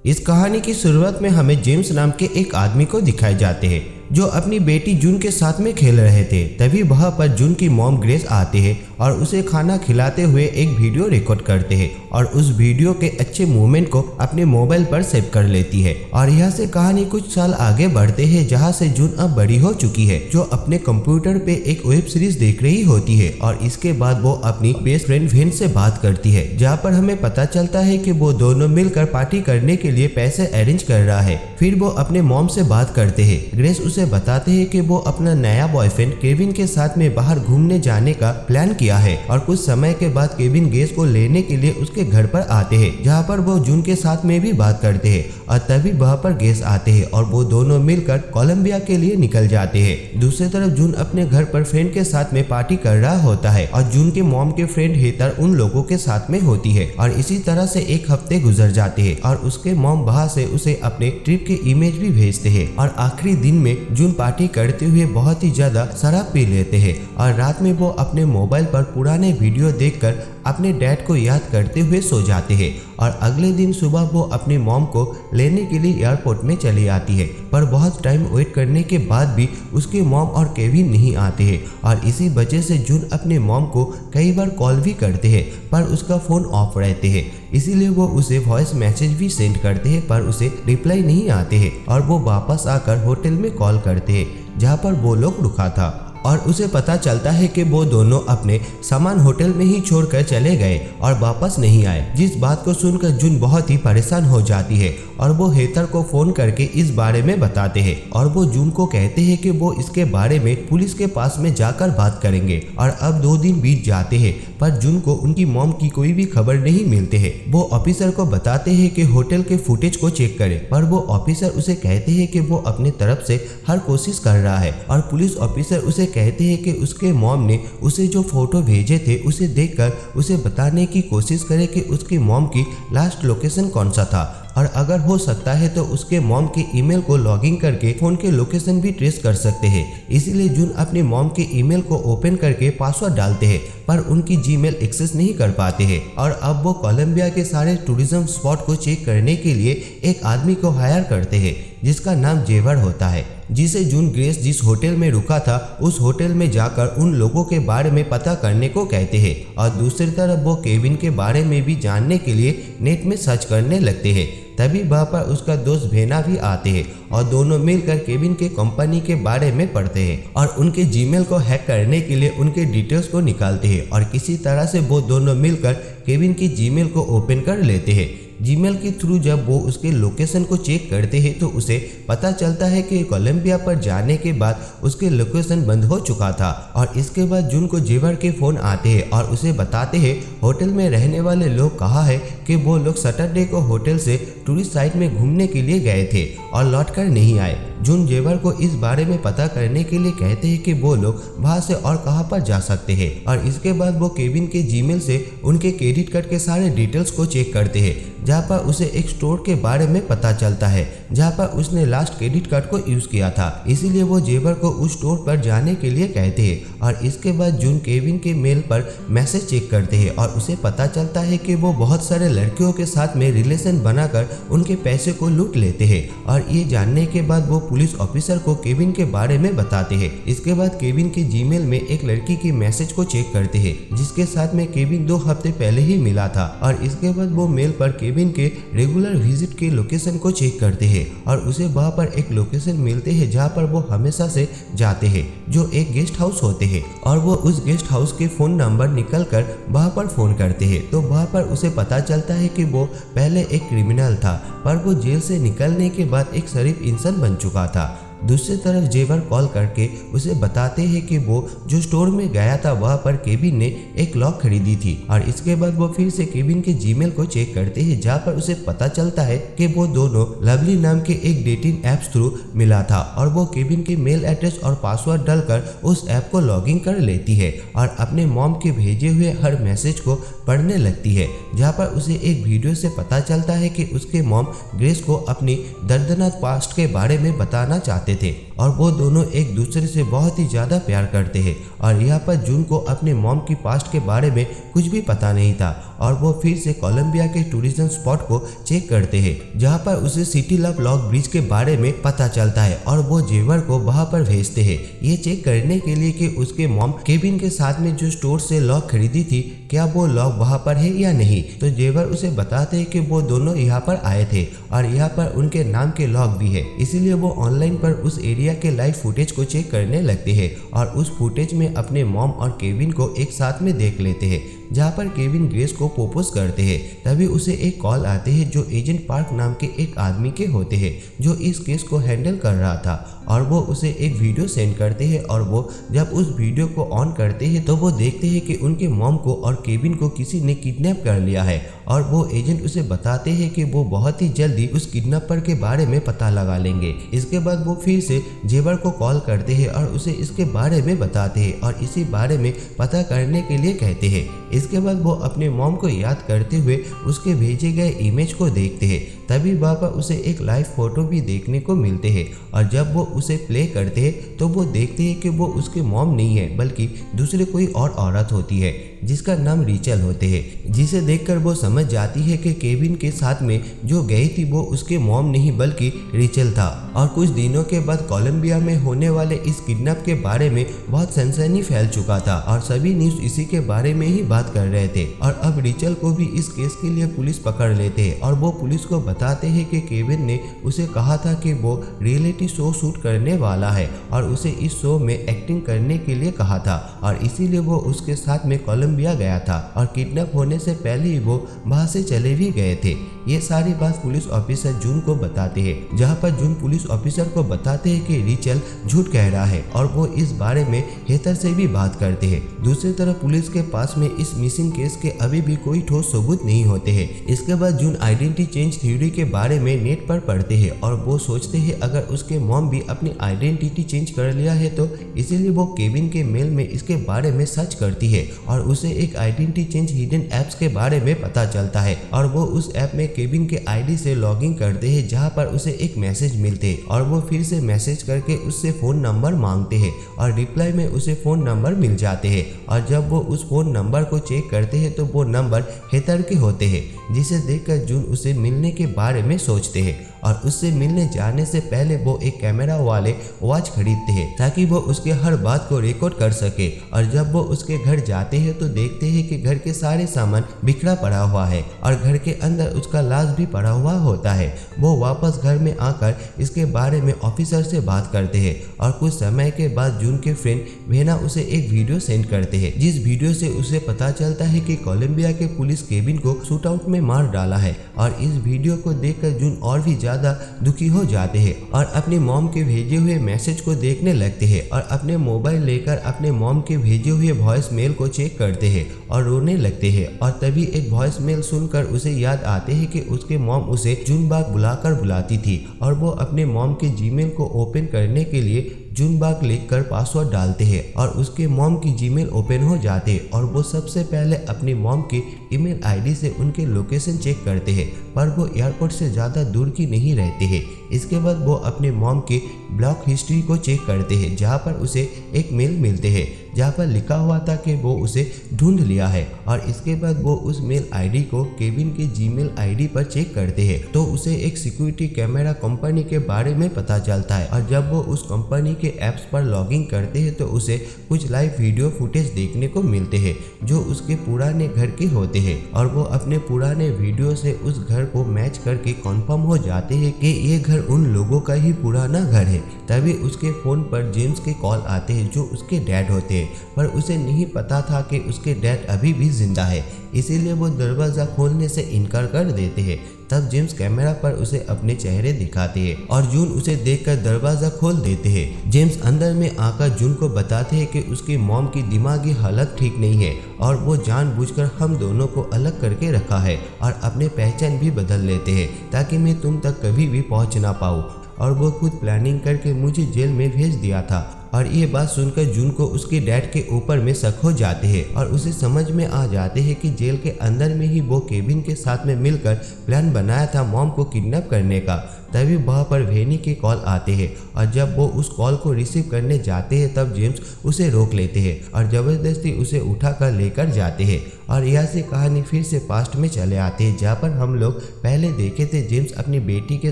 इस कहानी की शुरुआत में हमें जेम्स नाम के एक आदमी को दिखाए जाते हैं जो अपनी बेटी जून के साथ में खेल रहे थे। तभी वहाँ पर जून की मॉम ग्रेस आते हैं और उसे खाना खिलाते हुए एक वीडियो रिकॉर्ड करते हैं और उस वीडियो के अच्छे मोमेंट को अपने मोबाइल पर सेव कर लेती है। और यहाँ से कहानी कुछ साल आगे बढ़ते हैं जहाँ से जून अब बड़ी हो चुकी है, जो अपने कंप्यूटर पे एक वेब सीरीज देख रही होती है। और इसके बाद वो अपनी बेस्ट फ्रेंड वेन से बात करती है, जहाँ पर हमें पता चलता है कि वो दोनों मिलकर पार्टी करने के लिए पैसे अरेंज कर रहा है। फिर वो अपने मॉम से बात करते हैं। ग्रेस उसे बताते हैं कि वो अपना नया बॉयफ्रेंड केविन के साथ में बाहर घूमने जाने का प्लान किया है। और कुछ समय के बाद केविन ग्रेस को लेने के लिए उसके घर पर आते हैं, जहाँ पर वो जून के साथ में भी बात करते हैं। और तभी वहाँ पर ग्रेस आते हैं और वो दोनों मिलकर कोलंबिया के लिए निकल जाते हैं। दूसरी तरफ जून अपने घर पर फ्रेंड के साथ में पार्टी कर रहा होता है और जून के मॉम के फ्रेंड हेतर उन लोगों के साथ में होती है। और इसी तरह से एक हफ्ते गुजर जाते हैं और उसके मॉम वहाँ से उसे अपने ट्रिप के इमेज भी भेजते हैं। और आखिरी दिन में जून पार्टी करते हुए बहुत ही ज्यादा शराब पी लेते हैं और रात में वो अपने मोबाइल पर पुराने वीडियो देखकर अपने डैड को याद करते हुए सो जाते हैं। और अगले दिन सुबह वो अपनी मॉम को लेने के लिए एयरपोर्ट में चली आती है, पर बहुत टाइम वेट करने के बाद भी उसके मॉम और केविन नहीं आते हैं। और इसी वजह से जून अपने मॉम को कई बार कॉल भी करते हैं, पर उसका फोन ऑफ रहते हैं। इसीलिए वो उसे वॉइस मैसेज भी सेंड करते हैं, पर उसे रिप्लाई नहीं आते हैं। और वो वापस आकर होटल में कॉल करते हैं जहाँ पर वो लोग रुका था। और उसे पता चलता है कि वो दोनों अपने सामान होटल में ही छोड़कर चले गए और वापस नहीं आए। जिस बात को सुनकर जून बहुत ही परेशान हो जाती है और वो हेतर को फोन करके इस बारे में बताते हैं। और वो जून को कहते हैं कि वो इसके बारे में पुलिस के पास में जाकर बात करेंगे। और अब 2 दिन बीत जाते हैं, पर जून को उनकी मॉम की कोई भी खबर नहीं मिलते है। वो ऑफिसर को बताते हैं कि होटल के फुटेज को चेक करे, पर वो ऑफिसर उसे कहते हैं कि वो अपनी तरफ से हर कोशिश कर रहा है। और पुलिस ऑफिसर उसे कहते हैं कि उसके मॉम ने उसे जो फोटो भेजे थे उसे देखकर उसे बताने की कोशिश करे कि उसकी मॉम की लास्ट लोकेशन कौन सा था। और अगर हो सकता है तो उसके मॉम के ईमेल को लॉगिन करके फोन के लोकेशन भी ट्रेस कर सकते हैं। इसीलिए जून अपनी मॉम के ईमेल को ओपन करके पासवर्ड डालते हैं, पर उनकी जीमेल एक्सेस नहीं कर पाते हैं। और अब वो कोलंबिया के सारे टूरिज्म स्पॉट को चेक करने के लिए एक आदमी को हायर करते हैं जिसका नाम जेवर होता है, जिसे जून ग्रेस जिस होटल में रुका था उस होटल में जाकर उन लोगों के बारे में पता करने को कहते हैं। और दूसरी तरफ वो केविन के बारे में भी जानने के लिए नेट में सर्च करने लगते हैं। तभी वहाँ पर उसका दोस्त भेना भी आते हैं और दोनों मिलकर केविन के कंपनी के बारे में पढ़ते हैं और उनके जीमेल को हैक करने के लिए उनके डिटेल्स को निकालते हैं। और किसी तरह से वो दोनों मिलकर केविन की जीमेल को ओपन कर लेते हैं। जीमेल के थ्रू जब वो उसके लोकेशन को चेक करते हैं तो उसे पता चलता है कि कोलंबिया पर जाने के बाद उसके लोकेशन बंद हो चुका था। और इसके बाद जून को जेवर के फोन आते हैं और उसे बताते हैं होटल में रहने वाले लोग कहा है कि वो लोग सैटरडे को होटल से टूरिस्ट साइट में घूमने के लिए गए थे और लौटकर नहीं आए। जून जेवर को इस बारे में पता करने के लिए कहते हैं कि वो लोग वहाँ से और कहाँ पर जा सकते हैं। और इसके बाद वो केविन के जीमेल से उनके क्रेडिट कार्ड के सारे डिटेल्स को चेक करते हैं, जहाँ पर उसे एक स्टोर के बारे में पता चलता है जहाँ पर उसने लास्ट क्रेडिट कार्ड को यूज किया था। इसीलिए वो जेवर को उस स्टोर पर जाने के लिए कहते हैं। और इसके बाद जून केविन के मेल पर मैसेज चेक करते हैं और उसे पता चलता है कि वो बहुत सारे लड़कियों के साथ में रिलेशन बनाकर उनके पैसे को लूट लेते हैं। और ये जानने के बाद वो पुलिस ऑफिसर को केविन के बारे में बताते हैं। इसके बाद केविन के जीमेल में एक लड़की की मैसेज को चेक करते हैं जिसके साथ में केविन 2 हफ्ते पहले ही मिला था। और इसके बाद वो मेल पर केविन के रेगुलर विजिट के लोकेशन को चेक करते हैं और उसे वहाँ पर एक लोकेशन मिलते हैं जहाँ पर वो हमेशा से जाते हैं, जो एक गेस्ट हाउस होते हैं। और वो उस गेस्ट हाउस के फोन नंबर निकल कर वहाँ पर फोन करते हैं तो वहाँ पर उसे पता चलता है कि वो पहले एक क्रिमिनल था, पर वो जेल से निकलने के बाद एक शरीफ इंसान बन चुका था। दूसरी तरफ जेवर कॉल करके उसे बताते हैं कि वो जो स्टोर में गया था वहाँ पर केविन ने एक लॉक खरीदी थी। और इसके बाद वो फिर से केविन के जीमेल को चेक करते हैं जहाँ पर उसे पता चलता है कि वो दोनों लवली नाम के एक डेटिंग ऐप्स थ्रू मिला था। और वो केविन के मेल एड्रेस और पासवर्ड डालकर उस ऐप को लॉगिन कर लेती है और अपने मॉम के भेजे हुए हर मैसेज को पढ़ने लगती है, जहाँ पर उसे एक वीडियो से पता चलता है कि उसके मॉम ग्रेस को अपनी दर्दनाक पास्ट के बारे में बताना चाहती चाहते थे और वो दोनों एक दूसरे से बहुत ही ज़्यादा प्यार करते हैं। और यहाँ पर जून को अपने मॉम की पास्ट के बारे में कुछ भी पता नहीं था और वो फिर से कोलंबिया के टूरिज्म स्पॉट को चेक करते हैं जहाँ पर उसे सिटी लव लॉक ब्रिज के बारे में पता चलता है और वो जेवर को वहाँ पर भेजते हैं ये चेक करने के लिए कि उसके मॉम केविन के साथ में जो स्टोर से लॉक खरीदी थी क्या वो लॉक वहाँ पर है या नहीं। तो जेवर उसे बताते हैं कि वो दोनों यहाँ पर आए थे और यहाँ पर उनके नाम के लॉक भी है, इसीलिए वो ऑनलाइन पर उस एरिया के लाइव फुटेज को चेक करने लगते हैं और उस फुटेज में अपने मॉम और केविन को एक साथ में देख लेते हैं जहाँ पर केविन ग्रेस को प्रपोज करते हैं। तभी उसे एक कॉल आते हैं जो एजेंट पार्क नाम के एक आदमी के होते हैं जो इस केस को हैंडल कर रहा था और वो उसे एक वीडियो सेंड करते हैं और वो जब उस वीडियो को ऑन करते हैं तो वो देखते हैं कि उनके मॉम को और केविन को किसी ने किडनैप कर लिया है और वो एजेंट उसे बताते हैं कि वो बहुत ही जल्दी उस किडनैपर के बारे में पता लगा लेंगे। इसके बाद वो फिर से जेवर को कॉल करते हैं और उसे इसके बारे में बताते हैं और इसी बारे में पता करने के लिए कहते हैं। इसके बाद वो अपने मॉम को याद करते हुए उसके भेजे गए इमेज को देखते हैं। तभी वहाँ पर उसे एक लाइव फोटो भी देखने को मिलते हैं और जब वो उसे प्ले करते हैं तो वो देखते हैं कि वो उसके मॉम नहीं है बल्कि दूसरे कोई और औरत होती है जिसका नाम रिचल होते हैं, जिसे देखकर वो समझ जाती है कि केविन के साथ में जो गई थी वो उसके मॉम नहीं बल्कि रिचल था। और कुछ दिनों के बाद कोलंबिया में होने वाले इस किडनैप के बारे में बहुत सनसनी फैल चुका था और सभी न्यूज इसी के बारे में ही बात कर रहे थे और अब रिचल को भी इस केस के लिए पुलिस पकड़ लेते हैं और वो पुलिस को बताते हैं कि केविन ने उसे कहा था कि वो रियलिटी शो शूट करने वाला है और उसे इस शो में एक्टिंग करने के लिए कहा था और इसीलिए वो उसके साथ में कोलंबिया गया था और किडनैप होने से पहले ही वो वहां से चले भी गए थे। ये सारी बात पुलिस ऑफिसर जून को बताते हैं जहां पर जून पुलिस ऑफिसर को बताते हैं कि रिचल झूठ कह रहा है और वो इस बारे में हेतर से भी बात करते हैं। दूसरी तरफ पुलिस के पास में इस मिसिंग केस के अभी भी कोई ठोस सबूत नहीं होते हैं। इसके बाद जून आइडेंटिटी चेंज थ्योरी के बारे में नेट पर पढ़ते हैं और वो सोचते हैं अगर उसके मॉम भी अपनी आइडेंटिटी चेंज कर लिया है तो इसीलिए वो केविन के मेल में इसके बारे में सर्च करती है और उसे एक आइडेंटिटी चेंज हिडन एप्स के बारे में पता चलता है और वो उस ऐप में केविन के आईडी से लॉगिन करते हैं जहां पर उसे एक मैसेज मिलते हैं और वो फिर से मैसेज करके उससे फोन नंबर मांगते हैं और रिप्लाई में उसे फोन नंबर मिल जाते हैं और जब वो उस फोन नंबर को चेक करते हैं तो वो नंबर हेतर के होते हैं जिसे देखकर जून उसे मिलने के बारे में सोचते हैं और उससे मिलने जाने से पहले वो एक कैमरा वाले वॉच खरीदते हैं ताकि वो उसके हर बात को रिकॉर्ड कर सके और जब वो उसके घर जाते हैं तो देखते हैं कि घर के सारे सामान बिखरा पड़ा हुआ है और घर के अंदर उसका लाश भी पड़ा हुआ होता है। वो वापस घर में आकर इसके बारे में ऑफिसर से बात करते हैं और कुछ समय के बाद जून के फ्रेंड वेना उसे एक वीडियो सेंड करते हैं जिस वीडियो से उसे पता चलता है कि कोलंबिया के पुलिस केविन को शूट आउट में मार डाला है और इस वीडियो को देखकर जून और भी ज्यादा दुखी हो जाते हैं और अपनी मॉम के भेजे हुए मैसेज को देखने लगते हैं और अपने मोबाइल लेकर अपने मॉम के भेजे हुए वॉइस मेल को चेक करते हैं और रोने लगते हैं और तभी एक वॉइस मेल सुनकर उसे याद आते हैं कि उसके मॉम उसे जून बाग बुलाकर बुलाती थी और वो अपने मॉम के जीमेल को ओपन करने के लिए जून बाग लिखकर पासवर्ड डालते हैं और उसके मॉम की जीमेल ओपन हो जाते हैं और वो सबसे पहले अपनी मॉम की ईमेल आईडी से उनके लोकेशन चेक करते हैं पर वो एयरपोर्ट से ज़्यादा दूर की नहीं रहते हैं। इसके बाद वो अपने मॉम की ब्लॉक हिस्ट्री को चेक करते हैं जहाँ पर उसे एक मेल मिलते हैं जहाँ पर लिखा हुआ था कि वो उसे ढूंढ लिया है और इसके बाद वो उस मेल आईडी को केविन के जीमेल आईडी पर चेक करते हैं तो उसे एक सिक्योरिटी कैमरा कंपनी के बारे में पता चलता है और जब वो उस कंपनी के ऐप्स पर लॉगिन करते हैं तो उसे कुछ लाइव वीडियो फुटेज देखने को मिलते हैं जो उसके पुराने घर के होते हैं और वो अपने पुराने वीडियो से उस घर को मैच करके कंफर्म हो जाते हैं कि ये घर उन लोगों का ही पुराना घर है। तभी उसके फोन पर जेम्स के कॉल आते हैं जो उसके डैड होते हैं पर उसे नहीं पता था कि उसके डैड अभी भी जिंदा है, इसीलिए वो दरवाजा खोलने से इनकार कर देते हैं। तब जेम्स कैमरा पर उसे अपने चेहरे दिखाते हैं और जून उसे देखकर दरवाजा खोल देते हैं। जेम्स अंदर में आकर जून को बताते हैं कि उसकी मॉम की दिमागी हालत ठीक नहीं है और वो जानबूझकर हम दोनों को अलग करके रखा है और अपने पहचान भी बदल लेते हैं ताकि मैं तुम तक कभी भी पहुंच ना पाऊँ और वो खुद प्लानिंग करके मुझे जेल में भेज दिया था। और ये बात सुनकर जून को उसके डैड के ऊपर में शक हो जाते हैं और उसे समझ में आ जाते हैं कि जेल के अंदर में ही वो केविन के साथ में मिलकर प्लान बनाया था मॉम को किडनैप करने का। तभी वहाँ पर वेनी के कॉल आते हैं और जब वो उस कॉल को रिसीव करने जाते हैं तब जेम्स उसे रोक लेते हैं और ज़बरदस्ती उसे उठाकर लेकर जाते हैं। और यहाँ से कहानी फिर से पास्ट में चले आते हैं जहाँ पर हम लोग पहले देखे थे जेम्स अपनी बेटी के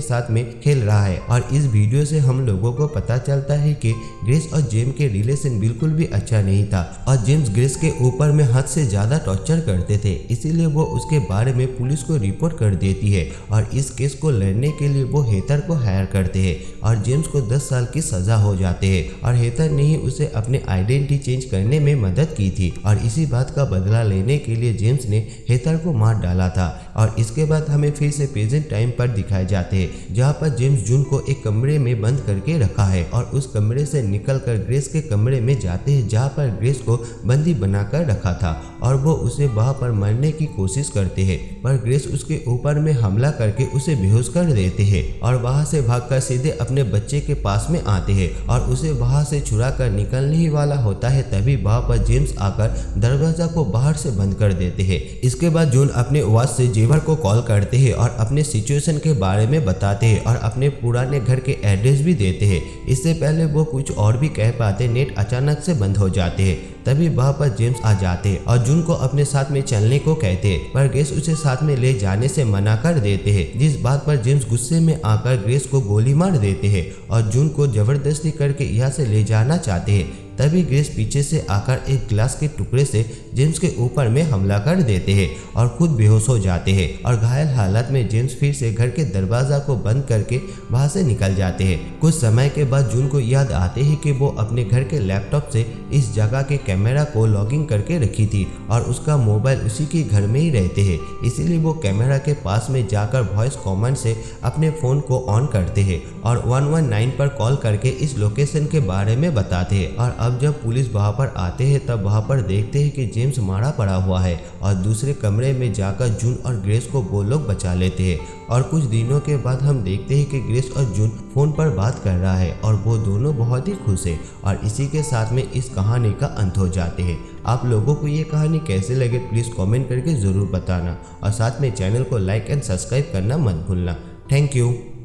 साथ में खेल रहा है और इस वीडियो से हम लोगों को पता चलता है कि ग्रेस और जेम्स के रिलेशन बिल्कुल भी अच्छा नहीं था और जेम्स ग्रेस के ऊपर में हद से ज़्यादा टॉर्चर करते थे, इसीलिए वो उसके बारे में पुलिस को रिपोर्ट कर देती है और इस केस को लड़ने के लिए वो हेथर को हायर करते हैं और जेम्स को 10 साल की सजा हो जाते हैं और हेथर ने ही उसे अपने आइडेंटिटी चेंज करने में मदद की थी और इसी बात का बदला लेने के लिए जेम्स ने हेथर को मार डाला था। और इसके बाद हमें फिर से प्रेजेंट टाइम पर दिखाए जाते हैं जहाँ पर जेम्स जून को एक कमरे में बंद करके रखा है और उस कमरे से निकलकर ग्रेस के कमरे में जाते हैं जहाँ पर ग्रेस को बंदी बनाकर रखा था और वो उसे वहाँ पर मरने की कोशिश करते हैं पर ग्रेस उसके ऊपर में हमला करके उसे बेहोश कर देते हैं और वहाँ से भागकर सीधे अपने बच्चे के पास में आते हैं और उसे वहाँ से छुड़ा कर निकलने ही वाला होता है तभी वहाँ पर जेम्स आकर दरवाजा को बाहर से बंद कर देते हैं। इसके बाद जून अपने आवाज से जेवर को कॉल करते हैं और अपने सिचुएशन के बारे में बताते हैं और अपने पुराने घर के एड्रेस भी देते हैं। इससे पहले वो कुछ और भी कह पाते नेट अचानक से बंद हो जाते हैं तभी वहाँ पर जेम्स आ जाते हैं और जून को अपने साथ में चलने को कहते हैं पर ग्रेस उसे साथ में ले जाने से मना कर देते हैं जिस बात पर जेम्स गुस्से में आकर ग्रेस को गोली मार देते हैं और जून को जबरदस्ती करके यहाँ से ले जाना चाहते हैं। तभी ग्रेस पीछे से आकर एक ग्लास के टुकड़े से जेम्स के ऊपर में हमला कर देते हैं और खुद बेहोश हो जाते हैं और घायल हालत में जेम्स फिर से घर के दरवाजा को बंद करके वहां से निकल जाते हैं। कुछ समय के बाद जून को याद आते हैं कि वो अपने घर के लैपटॉप से इस जगह के कैमरा को लॉगिंग करके रखी थी और उसका मोबाइल उसी के घर में ही रहते हैं, इसीलिए वो कैमरा के पास में जाकर वॉइस कमांड से अपने फोन को ऑन करते हैं और 119 पर कॉल करके इस लोकेशन के बारे में बताते हैं। और अब जब पुलिस वहां पर आते हैं तब वहां पर देखते हैं कि जेम्स मारा पड़ा हुआ है और दूसरे कमरे में जाकर जून और ग्रेस को वो लोग बचा लेते हैं। और कुछ दिनों के बाद हम देखते हैं कि ग्रेस और जून फोन पर बात कर रहा है और वो दोनों बहुत ही खुश है और इसी के साथ में इस कहानी का अंत हो जाते हैं। आप लोगों को ये कहानी कैसे लगे प्लीज़ कमेंट करके ज़रूर बताना और साथ में चैनल को लाइक एंड सब्सक्राइब करना मत भूलना। Thank you.